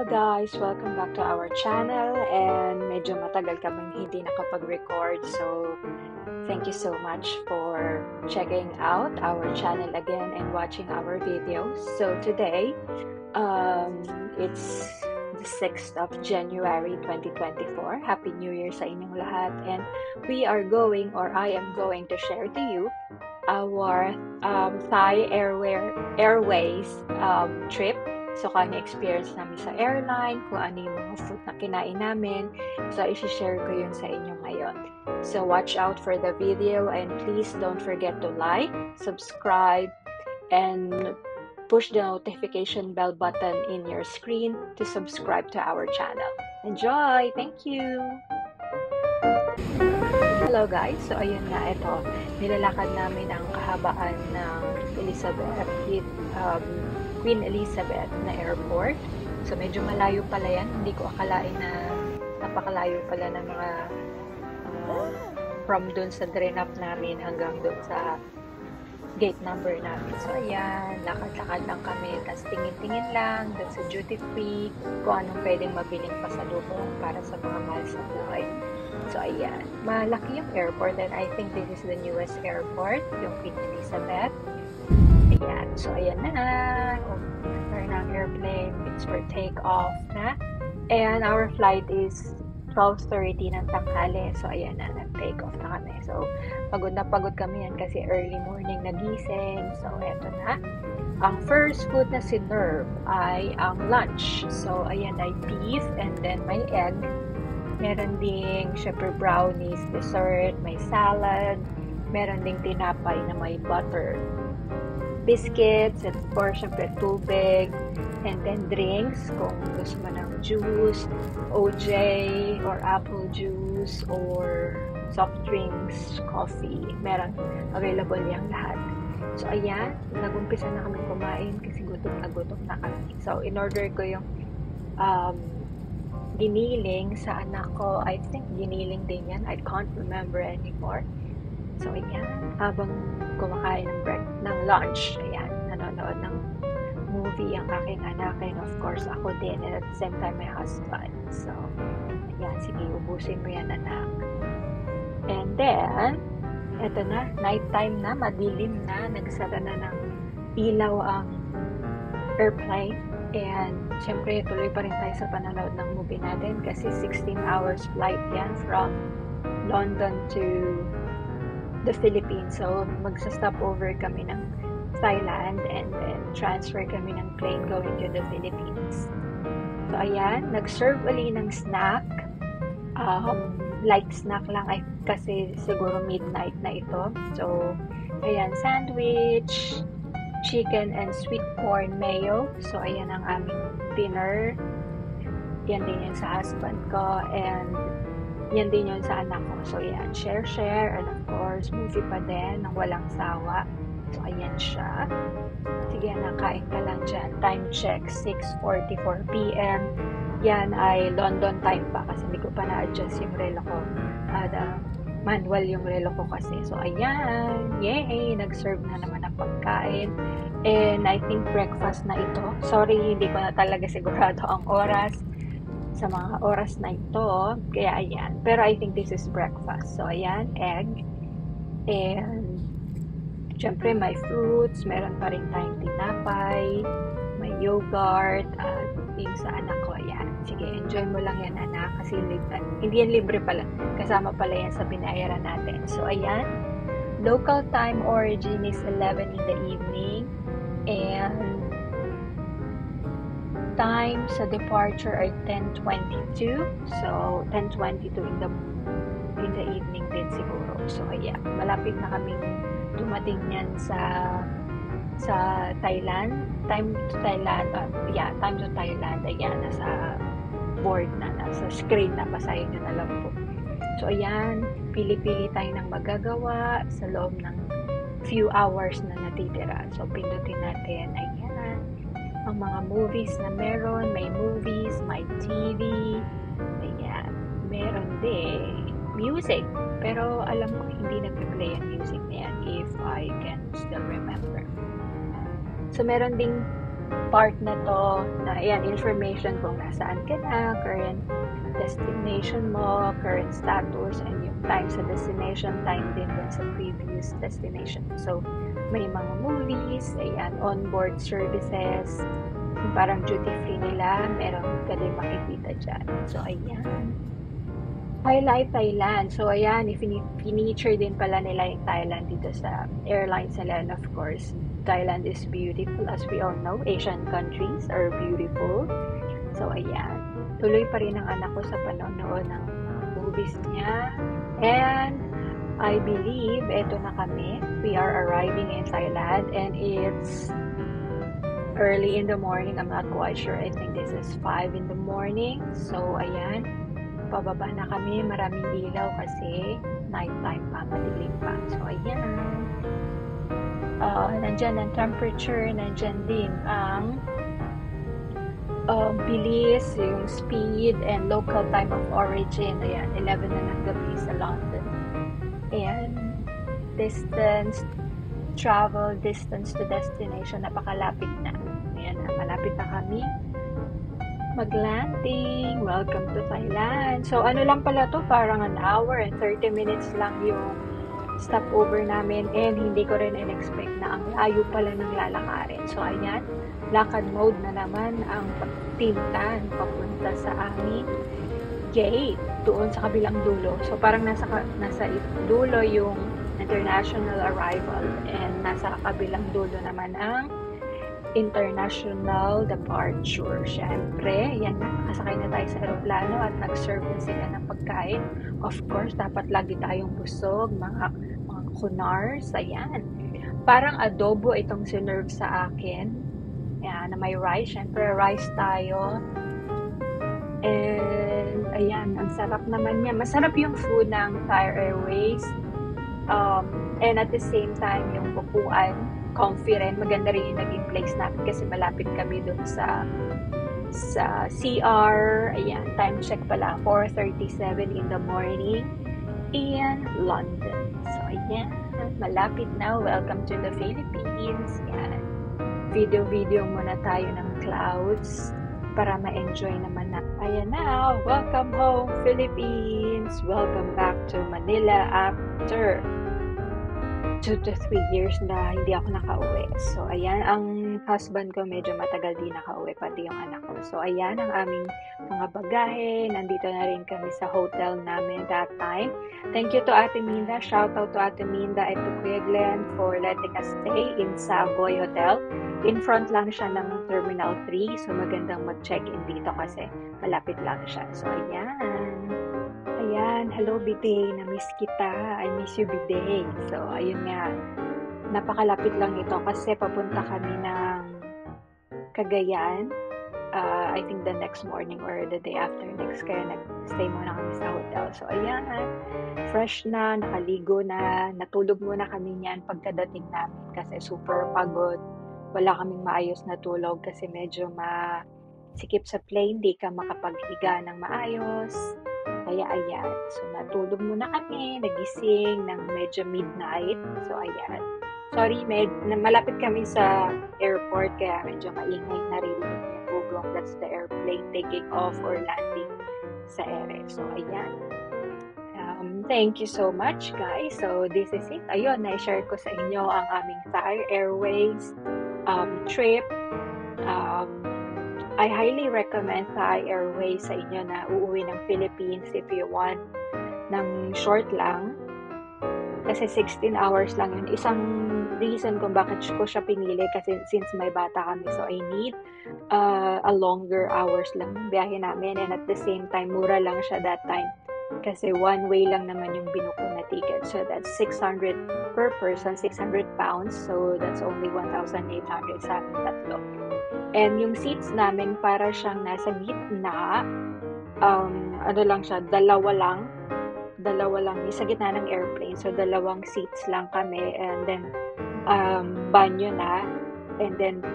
Hello guys! Welcome back to our channel, and medyo matagal kaming hindi nakapag-record, so thank you so much for checking out our channel again and watching our videos. So today, it's the 6th of January 2024. Happy New Year sa inyong lahat, and we are going, or I am going to share to you our Thai Airways trip. So, kung ano experience namin sa airline, kung ano yung mga food na kinain namin. So, i-share ko yun sa inyo ngayon. So, watch out for the video, and please don't forget to like, subscribe, and push the notification bell button in your screen to subscribe to our channel. Enjoy! Thank you! Hello guys! So, ayun nga, ito. Nilalakad namin ang kahabaan ng Queen Elizabeth na airport. So, medyo malayo pala yan. Hindi ko akalain na napakalayo pala ng mga from dun sa drain-up namin hanggang dun sa gate number namin. So, ayan. Lakad-lakad lang kami. Tapos tingin-tingin lang dun sa duty free kung anong pwedeng mabiling pasalubong para sa mga mahal sa buhay. So, ayan. Malaki yung airport, and I think this is the newest airport, yung Queen Elizabeth. Ayan. So, ayan na. We're na ang airplane. It's for take-off na. And our flight is 12:30 ng tanghali. So, ayan na. Nag-take off na kami. So, pagod na pagod kami yan kasi early morning nagising. So, eto na. Ang first food na sinerve ay ang lunch. So, ayan ay beef and then may egg. Meron ding syempre brownies, dessert, may salad. Meron ding tinapay na may butter. Biscuits, and of course, syempre tubig, and then drinks, kung gusto mo ng juice, OJ, or apple juice, or soft drinks, coffee, meron available yung lahat. So, ayan, nag-umpisa na kami kumain kasi gutom na kami. So, in-order ko yung giniling sa anak ko. I think giniling din yan. I can't remember anymore. So, ayan, habang kumakain ng lunch, ayan, nanonood ng movie ang aking anak, and of course, ako din, and at the same time, my husband. So, ayan, sige, ubusin mo yan, anak. And then, eto na, nighttime na, madilim na, nagsara na ng ilaw ang airplane, and syempre, tuloy pa rin tayo sa panonood ng movie natin kasi 16 hours flight yan from London to the Philippines. So, magsa-stop over kami ng Thailand and then transfer kami ng plane going to the Philippines. So, ayan, nag-serve uli ng snack. Light snack lang kasi siguro midnight na ito. So, ayan, sandwich, chicken and sweet corn mayo. So, ayan ang aming dinner. Yan din yan sa husband ko, and yan din yun sa anak ko. So, yan. Share, and of course, movie pa din ng walang sawa. So, ayan siya. Sige, nakain ka lang dyan. Time check, 6:44 p.m. Yan ay London time pa kasi hindi ko pa na-adjust yung relo ko. Manual yung relo ko kasi. So, ayan. Yay! Nag-serve na naman ang pagkain. And I think breakfast na ito. Sorry, hindi ko na talaga sigurado ang oras sa mga oras na ito. Kaya ayan. Pero I think this is breakfast. So ayan, egg. And syempre may fruits. Meron pa rin tayong tinapay. May yogurt. At yung sa anak ko, ayan. Sige, enjoy mo lang yan, anak. Kasi hindi yan libre pala. Kasama pala yan sa binayaran natin. So ayan. Local time origin is 11 in the evening. And time sa departure ay 10:22. So, 10:22 in the evening din siguro. So, ayan. Malapit na kaming dumating yan sa Thailand. Time to Thailand. Time to Thailand. Ayan, nasa board na, nasa screen na. Basahin nyo na lang po. So, ayan. Pili-pili tayo ng magagawa sa loob ng few hours na natitira. So, pindutin natin. Ayan. Ang mga movies na meron, may movies, may TV, ayan, meron din music, pero alam ko hindi nag-play ang music na yan if I can still remember. So, meron ding part na to na ayan, information kung nasaan ka na, current destination mo, current status, and yung time sa destination, time din dun sa previous destination. So, may mga movies, ayan, onboard services, yung parang duty-free nila, meron ka din makikita dyan. So, ayan. Highlight Thailand. So, ayan, feature din pala nila yung Thailand dito sa airlines nila. And of course, Thailand is beautiful. As we all know, Asian countries are beautiful. So, ayan. Tuloy pa rin ang anak ko sa panonood ng movies niya. And I believe, eto na kami. We are arriving in Thailand and it's early in the morning. I'm not quite sure. I think this is 5 in the morning. So, ayan. Pababa na kami. Maraming ilaw kasi nighttime pa. Madilim pa. So, ayan. Nandyan ang temperature. Nandyan din ang bilis, yung speed, and local time of origin. Ayan, 11 na ng gabi sa London. And distance, travel distance to destination, napakalapit na. Ayan, malapit na kami mag-landing. Welcome to Thailand. So, ano lang pala to, parang an hour and 30 minutes lang yung stopover namin, and hindi ko rin in-expect na ang layo pala ng lalakarin. So, ayan, lakad mode na naman ang Tintan papunta sa aming gate doon sa kabilang dulo. So, parang nasa dulo yung international arrival, and nasa kabilang dulo naman ang international departure. Siyempre, yan na, nakasakay na tayo sa aeroplano at nag-serve na sila ng pagkain. Of course, dapat lagi tayong busog, mga kunars, ayan. Parang adobo itong sinerve sa akin. Ayan, na may rice. Siyempre, rice tayo. And, ayan, ang sarap naman niya. Masarap yung food ng Thai Airways. And at the same time, yung upuan, comfy rin. Maganda rin yung naging place natin kasi malapit kami dun sa CR. Ayan, time check pala, 4:37 in the morning in London. So, ayan, malapit na. Welcome to the Philippines. Ayan, video muna tayo ng clouds para ma-enjoy naman na. Ayan na, welcome home Philippines. Welcome back to Manila after 2 to 3 years na hindi ako nakauwi. So, ayan, ang husband ko medyo matagal din nakauwi, pati yung anak ko. So, ayan, ang aming mga bagahe. Nandito na rin kami sa hotel namin that time. Thank you to Ate Minda. Shout out to Ate Minda at to Kuya Glenn for letting us stay in Savoy Hotel. In front lang siya ng Terminal 3. So, magandang mag-check-in dito kasi malapit lang siya. So, ayan. Ayan, hello Biday, na-miss kita. I miss you Biday. So, ayun nga, napakalapit lang ito kasi papunta kami ng Cagayan. I think the next morning or the day after next, kaya nag-stay muna kami sa hotel. So, ayan, fresh na, nakaligo na, natulog muna kami niyan pagkadating namin kasi super pagod. Wala kaming maayos na tulog kasi medyo masikip sa plane, di ka makapaghiga ng maayos. Kaya ayan, so natulog muna kami, nagising ng medyo midnight. So ayan, sorry, malapit kami sa airport kaya medyo maingay, narinig yung bugong. That's the airplane taking off or landing sa ere. So ayan, thank you so much guys. So this is it. Ayun, na-share ko sa inyo ang aming Thai Airways trip. I highly recommend Thai Airways sa inyo na uuwi ng Philippines if you want ng short lang. Kasi 16 hours lang yun. Isang reason kung bakit ko siya pinili kasi since may bata kami, so I need a longer hours lang ng biyahe namin, and at the same time, mura lang siya that time. Kasi one way lang naman yung binuko na ticket. So that's 600 per person, 600 pounds. So that's only 1,800 sa amin tatlo. And yung seats namin para siyang nasa gitna, ano lang siya, dalawa lang sa gitna ng airplane. So dalawang seats lang kami, and then banyo na, and then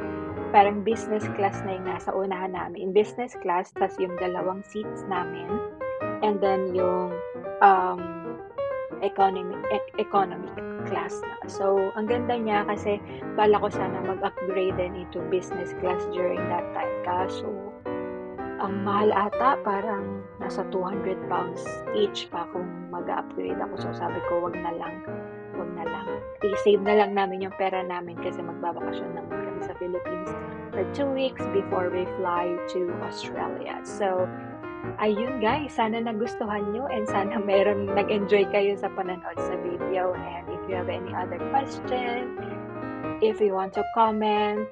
parang business class na yung nasa unahan namin. Business class, tas yung dalawang seats namin, and then yung economic class na. So, ang ganda niya kasi bala ko sana mag-upgrade din into business class during that time. Kaso, ang mahal ata, parang nasa 200 pounds each pa kung mag-upgrade ako. So, sabi ko, wag na lang. Wag na lang. I-save na lang namin yung pera namin kasi magbabakasyon naman kami sa Philippines for 2 weeks before we fly to Australia. So, ayun guys, sana nagustuhan nyo and sana meron nag-enjoy kayo sa panonood sa video. And if you have any other question, if you want to comment,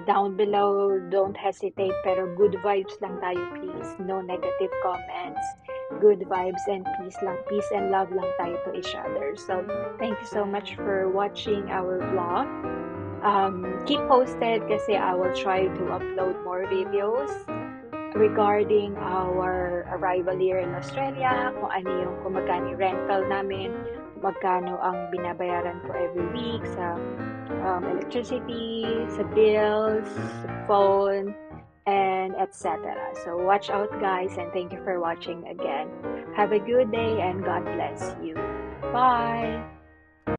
down below, don't hesitate. Pero good vibes lang tayo, please. No negative comments. Good vibes and peace lang. Peace and love lang tayo to each other. So, thank you so much for watching our vlog. Keep posted kasi I will try to upload more videos regarding our arrival here in Australia, kung ano yung kung magkano rental namin, magkano ang binabayaran ko every week sa electricity, sa bills, sa phone, and etc. So watch out guys, and thank you for watching again. Have a good day and God bless you. Bye!